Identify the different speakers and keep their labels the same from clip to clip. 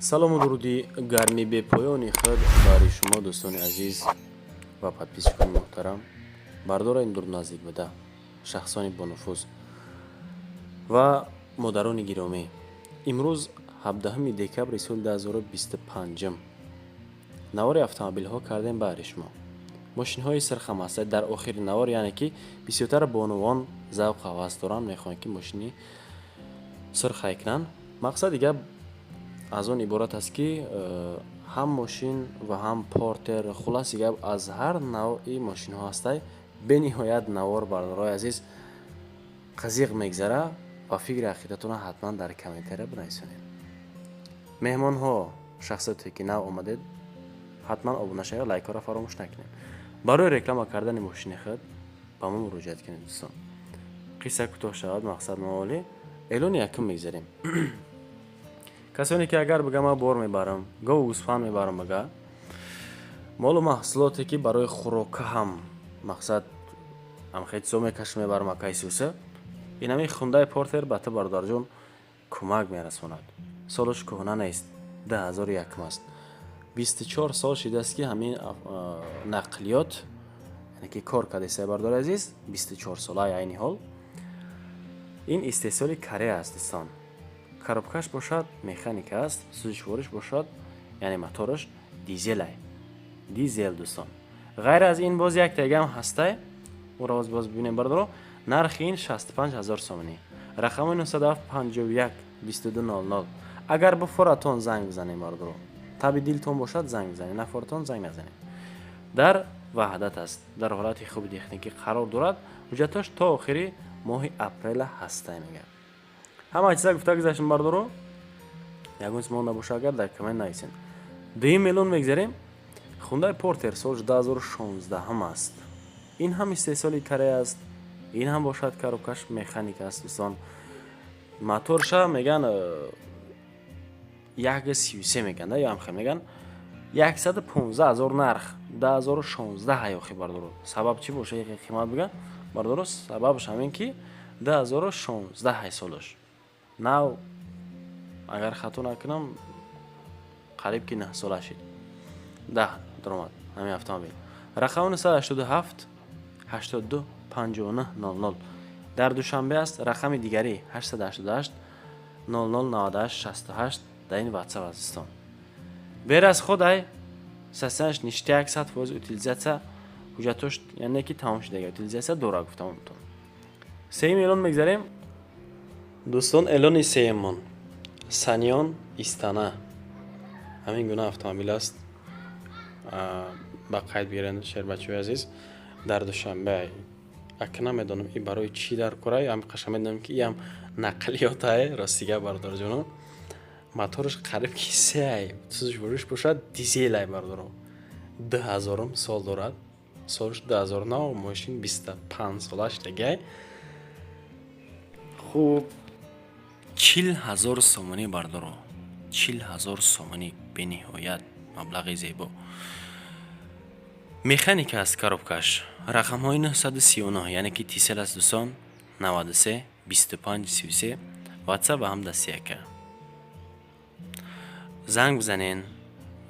Speaker 1: салому дуруди гарми бепоёни худ бари шумо дӯстони азиз ва подписчикони муҳтарам, бардораи дур наздик буда, шахсони бонуфуз ва модарони гиромӣ. Имрӯз 17 декабри соли 2025 навори автомобилҳо кардем баҳри шумо. Мошинҳои сирхамаста дар охири навор, яъне ки бисёртар бонувон завқ ҳавас доранд, мехоҳанд ки мошини сирхай кунанд. Мақсади гап аз он иборат аст ки ҳам мошин ва ҳам портер, хулоси гап аз ҳар навъи мошинҳо ҳастай бениҳоят навор бардорои азиз қазиқ мегзара ва фикри ақидатона ҳатман дар комментария бинависонед. меҳмонҳо, шахсияте ки нав омадед, ҳатман обуна шавед, лайкора фаромӯш накунед. барои реклама кардани мошини худ ба мо муроҷиат кунед дӯстон. қисса кӯтоҳ шавад, мақсад маоли эълони якум мегзарем. касоне ки агар бигам ман бор мебарам, гову гӯсфанд мебарам бага молу маҳсулоте ки барои хӯрока ҳам мақсад амхетсо мекашам мебарам акайсуса, инами хундаи портер ба ту бародарҷон кӯмак мерасонад. солаш кӯҳна нест, 2001 аст. 24 сол шидааст ки ҳамин нақлиёт, яъне ки кор кардеса бардори азиз, 24 сола айни ҳол. ин истеҳсоли Корея аст дӯстон. коробкаш бошад механика аст, сӯзишвориш бошад, яъне мотораш дизелай. Дизел дӯстон. ғайр аз ин боз як тегам ҳастай, уро боз бибинем бардоро. нархи ин 65000 сомонӣ. рақамои 951 2200. агар буфоратон занг бизанем бардоро. таби дилтон бошад занг бизанед, нафоратон занг назанед. дар ваҳдат аст, дар ҳолати хуби техникӣ қарор дорад. ҳуҷҷаташ то охири моҳи апрела ҳастай мегӯяд. ҳама чиза гуфта гузаштем бардоро. ягон чиз монда боша агар дар коммент нависен. дуюм миллион мегзарем. хундаи портер солш 2016 аст. ин ҳам истеҳсоли Корея аст. ин ҳам бошад коробкаш механика аст дӯстон. моторша меган 1.33 меган, да, ё ҳам меган 115000 нарх, 2016 ҳаёхи бардоро. сабаб чӣ боша як қимат биган бардоро? сабабш ҳамин ки 2016 ҳай солаш. нав агар хато накунам қариб ки 9 сола шид. 10 даромад ҳамин автомобил. рақами 987 82 59 00. дар душанбе аст. рақами дигари 888 00 98 68. дар ин WhatsApp аст дӯстон. бер аз худ ай сасанш ништяк 100% утилизатсия ҳуҷҷатош, яъне ки тамом шудага утилизатсия дора гуфтам онтон. сеюм эълон мегзарем. дӯстон, эълони сеюмон Саньён Истана. ҳамин гуна автомобил аст. ба қайд бигиранд шербачои азиз. дар душанбе акна медонам и барои чӣ дар кора, ам қашам медонам ки ям нақлиёт ай ростига бардорҷонон. моторш қариб ки 3 ай сӯзишвориш бошад, дизел ай бардоро. 2000 сол дорад. солш 2009, мошин 25 солаш дагай. хуб 40000 сомонӣ бардоро. 40000 сомонӣ бениҳоят маблағи зебо. механика аст коробкаш. рақамҳои 939, яъне ки тисел аст дӯстон. 93 25 33. WhatsApp ва ҳам дастияка. занг бизанен,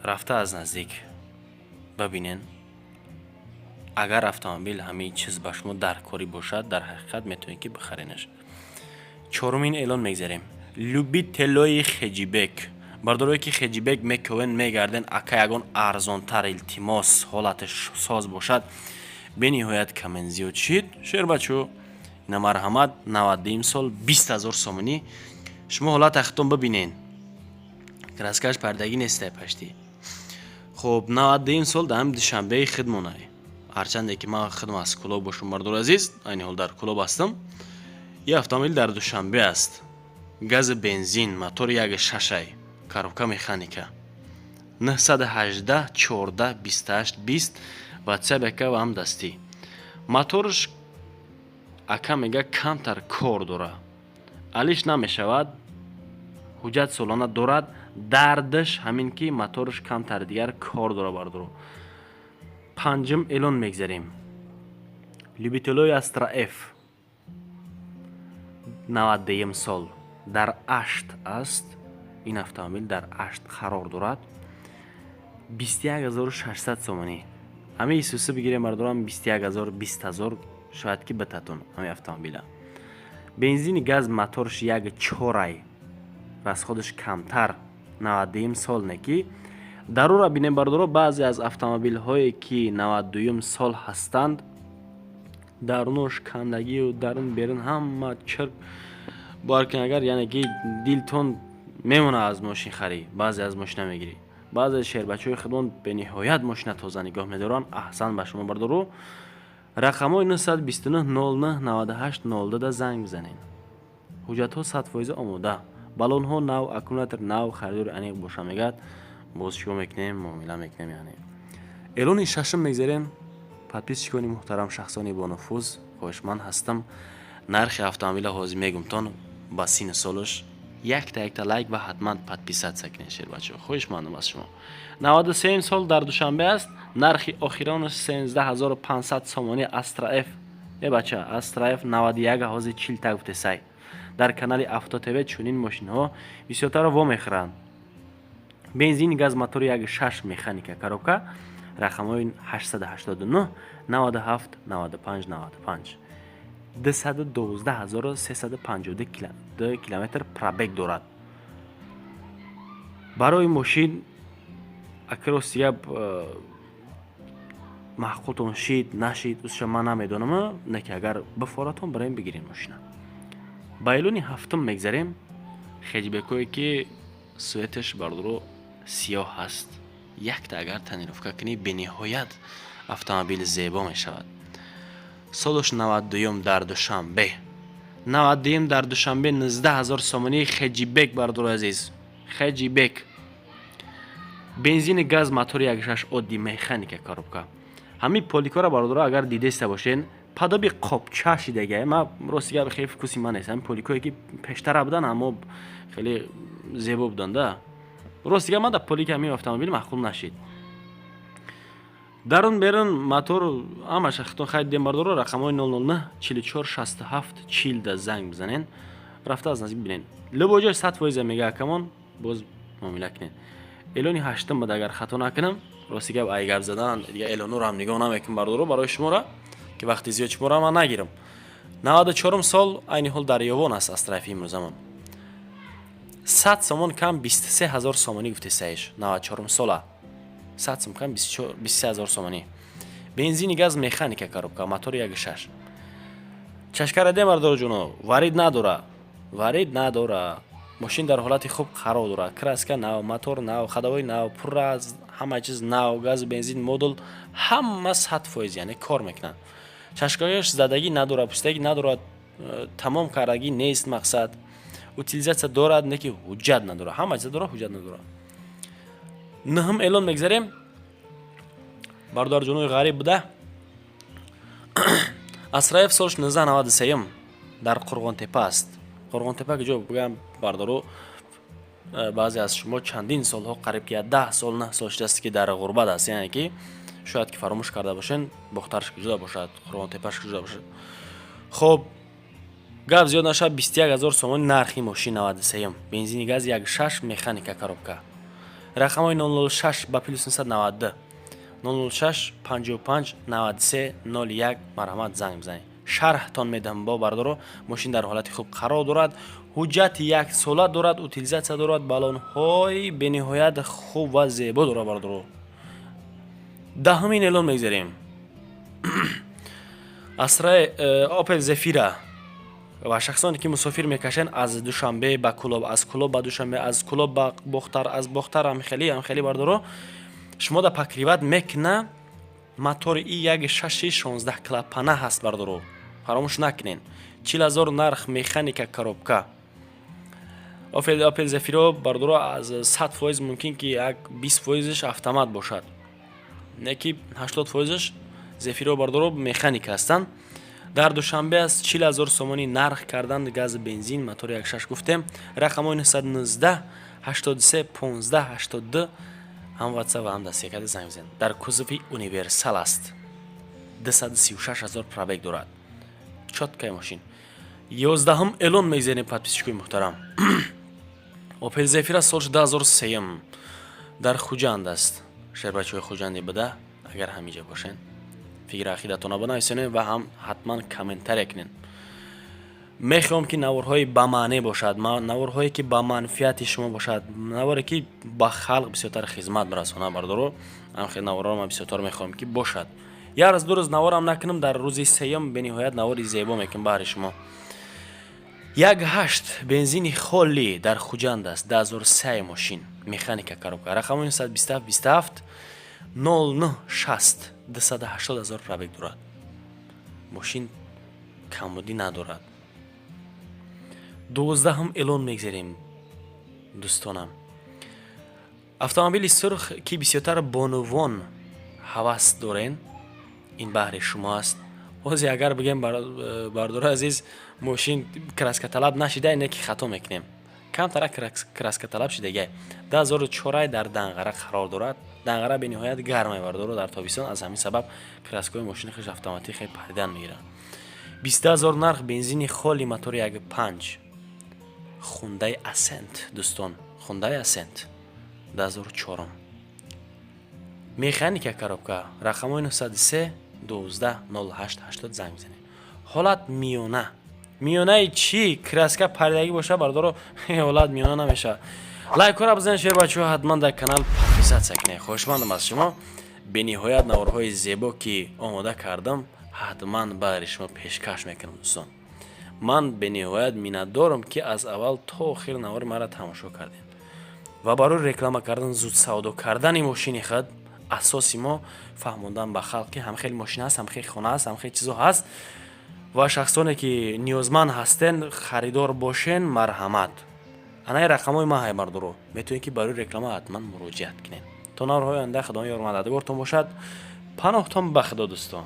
Speaker 1: рафта аз наздик бабинен. агар автомобил ҳамин чиз ба шумо даркорӣ бошад, дар ҳақиқат метавонед ки бихаринаш. чорумин эълон мегзарем. любителои хеҷибек. бардорое ки хеҷибек мекӯен мегарден ака ягон арзонтар илтимос ҳолаташ соз бошад, бениҳоят коммент зиёд шид. шербачо ина марҳамат 90 сол 20000 сомонӣ. шумо ҳолат ахтон бибинен. краскаш пардагӣ нестай пашти. хуб 90 сол дар ҳамин душанбеи хидмонай. ҳарчанде ки ман хидм аз кӯлоб бошам бардор азиз, айни ҳол дар кӯлоб ҳастам. ин автомобил дар душанбе аст. гази бензин, мотори 1.6 ай, коробка механика. 918 14 28 20. WhatsApp яка ва ҳам дастӣ. моторш ака мега камтар кор дора. алиш намешавад. ҳуҷҷат солона дорад. дардаш ҳамин ки моторш камтар дигар кор дора бардоро. панҷум эълон мегзарем. любителои Астра F 90 сол дар 8 аст. این автомобил дар ашт қарор дорад. 21600 сомонӣ. ҳамаи исуси бигирем бардорам 21000 20000 шояд ки битатун ҳамаи автомобила. бензини газ моторш 1.4 расходш камтар 92 сол не ки дарура бинем бардоро баъзе аз автомобилҳое ки 92 сол ҳастанд дарунош кандагию дарун берун ҳама чирк баркин агар яъне ки дилтон мемона аз мошин харӣ баъзе аз мошина мегирӣ баъзе шербачаҳои худмон бениҳоят мошина тоза нигоҳ медоранд аҳсан ба шумо бардору рақамҳои 929 09 98 02 да занг бизанед. ҳуҷҷатҳо 100% омода, баллонҳо нав, аккумулятор нав, харидори аниқ боша мегад, боз чико мекунем, муомила мекунем. яъне эълони шашм мегзарем. подписчикони муҳтарам, шахсони бонуфуз, хоҳишманд ҳастам. нархи автомобила ҳозир мегумтон ба син солаш якта лайк ва ҳатман подписатсия кунед шербачаҳо. хоҳишмандам аз шумо. 93 сол дар душанбе аст. нархи охиронаш 13500 сомонӣ Astra F. бача Astra F 91 ҳозир 40 та гуфтесай. дар канали Авто ТВ чунин мошинҳо бисёртарро вомехӯранд. бензини газ мотори 1.6 механика коробка. рақамҳои 889 97 95 95 212352 километр пробег дорад. барои мошин акрос гап маҳқултон шид нашид усша ман намедонам, неки агар бифоратон бароим бигирем мошина. ба эълони ҳафтум мегзарем. хеҷбекое ки светаш бардоро сиёҳ ҳаст. якта агар танировка кунӣ бениҳоят автомобил зебо мешавад. солаш 92 дар душанбе. 92 дар душанбе 19000 сомонӣ хеҷибек бардор азиз. хеҷибек. бензини газ мотори 1.6 одди механика коробка. ҳами поликора бардор агар дидеста бошен падоби қопчаши дега ма ростига хеле вкуси ман нест. ҳами поликое ки пештара будан аммо хеле зебо будан да. ростига ман да полика ҳами автомобил маҳқул нашид. дарун берун мотор ҳамаша хитон хайдем бардоро рақамҳои 009 44 67 40 да занг бизанен. рафта аз наздик бинен. лубоҷа 100% мега камон боз муомила кунен. эълони ҳаштум бад агар хато накунам, рости гап ай гап задан дига эълонуро ҳам нигоҳ намекунам бардоро барои шумора ки вақти зиёд шуморо ман нагирам. 94 сол айни ҳол дар ёвон аст Astra F имрӯзамон. 100 сомон кам 23000 сомонӣ гуфтесаиш. 94 сола. 100 сом кам 23000 сомонӣ. бензини газ механика коробка, мотори 1.6. чашкара де мардор ҷуно, варид надора. варид надора. мошин дар ҳолати хуб қарор дорад. краска нав, мотор нав, хадавои нав, пурра аз ҳама чиз нав, газ, бензин, модул ҳама 100% яъне кор мекунад. чашкаҳояш задагӣ надорад, пустагӣ надорад, тамом кардагӣ нест мақсад. утилизатсия дорад, не ки ҳуҷҷат надорад. ҳама чиз дорад, ҳуҷҷат надорад. нӯҳум эълон мегзарем. бардор ҷунои ғариб буда. Astra F солш 1993 дар Қурғонтепа аст. Қурғонтепа ки ҷо бигӯям бардору баъзе аз шумо чандин солҳо қариб ки 10 сол 9 сол шудааст ки дар ғурбат аст, яъне ки шояд ки фаромӯш карда бошен, бохтарш ҷуда бошад, Қурғонтепаш ҷуда бошад. хоб гап зиёд нашад. 21000 сомон нархи мошин 93. бензини газ 1.6 механика коробка. рақамҳои 006 ба плюс 992 006 55 93 01 марҳамат занг бизанед. шарҳтон медиҳам бо бардоро. мошин дар ҳолати хуб қарор дорад, ҳуҷҷати 1 сола дорад, утилизатсия дорад, баллонҳои бениҳоят хуб ва зебо дорад бардоро. даҳумин эълон мегзарем. Astra Opel Zafira ва шахсоне ки мусофир мекашанд аз душанбе ба кулоб, аз кулоб ба душанбе, аз кулоб ба бохтар, аз бохтар ҳам хеле бардоро шумо да пакриват мекна мотори и 1.6 16 клапана ҳаст бардоро. фаромӯш накунен. 40000 нарх механика коробка. Opel Zafira бардоро аз 100% мумкин ки 20% автомат бошад. Не ки 80% Zafira бардоро механика ҳастанд. дар душанбе аз 40000 сомонӣ нарх кардан газ бензин мотори 1.6 гуфтем. рақамҳои 919 83 15 82 ҳам ватсап ва ҳам дастякада занг бизанед. дар кузови универсал аст. 236000 пробег дорад. чоткаи мошин. 11 эълон мегзарем подписчикои муҳтарам. Opel Zafira соли 2003 дар Хуҷанд аст. Шеҳрбачаҳои Хуҷанди буда, агар ҳамиҷа бошен, фикри ақидатона банависонед ва ҳам ҳатман комментария кунед. мехоҳам ки наворҳои ба маъне бошад, наворҳое ки ба манфиати шумо бошад, наворе ки ба халқ бисёртар хизмат расонад бардоро. ҳамхел наворҳоро ман бисёртар мехоҳам ки бошад. як раз ду рӯз наворам накунам, дар рӯзи сеюм бениҳоят навори зебо мекунам баҳри шумо. 1.8 бензини холли дар Хуҷанд аст. 2003 мошин, механика коробка. Рақамони 127 27 0960 280 000 пробег дорад. мошин камбудӣ надорад. 12 эълон мегзарем дӯстонам. автомобили сурх ки бисёртар бонувон ҳавас дорен, ин баҳри шумо аст. ҳозир агар бигем бардора азиз мошин краскаталаб нашида, ине ки хато мекунем. камтара краскаталаб шидагай. 2004 дар Данғара қарор дорад. Данғара бениҳоят гарм бардора дар тобистон, аз ҳамин сабаб краскаҳои мошини хиш автоматик хеле паридан мегиранд. 22 000 нарх бензини холи мотори 1.5 Hyundai Accent дӯстон, Hyundai Accent 2004 механика коробка. рақамои 903 12 08 80 занг бизанед. ҳолат миёна. миёнаи чӣ? краска паридагӣ боша бардоро ҳолат миёна намеша. лайкора бизанед шеҳрбачаҳо, ҳатман дар канал подписатсия кунед. хоҳишмандам аз шумо. бениҳоят наворҳои зебо ки омода кардам, ҳатман баҳри шумо пешкаш мекунам дӯстон. ман бениҳоят миннатдорам ки аз аввал то охир навори маро тамошо кардем ва барои реклама кардан, зуд савдо кардани мошини худ, асоси мо фаҳмондан ба халқ ки ҳамхел мошин ҳаст, ҳамхел хона ҳаст, ҳамхел чизо ҳаст ва шахсоне ки ниёзманд ҳастен, харидор бошен, марҳамат. анаи рақамои ман ҳай бардоро, метавонед ки барои реклама ҳатман муроҷиат кунед. то наврҳои оянда худоён ёр мададгортон бошад. паноҳтон ба худо дӯстон.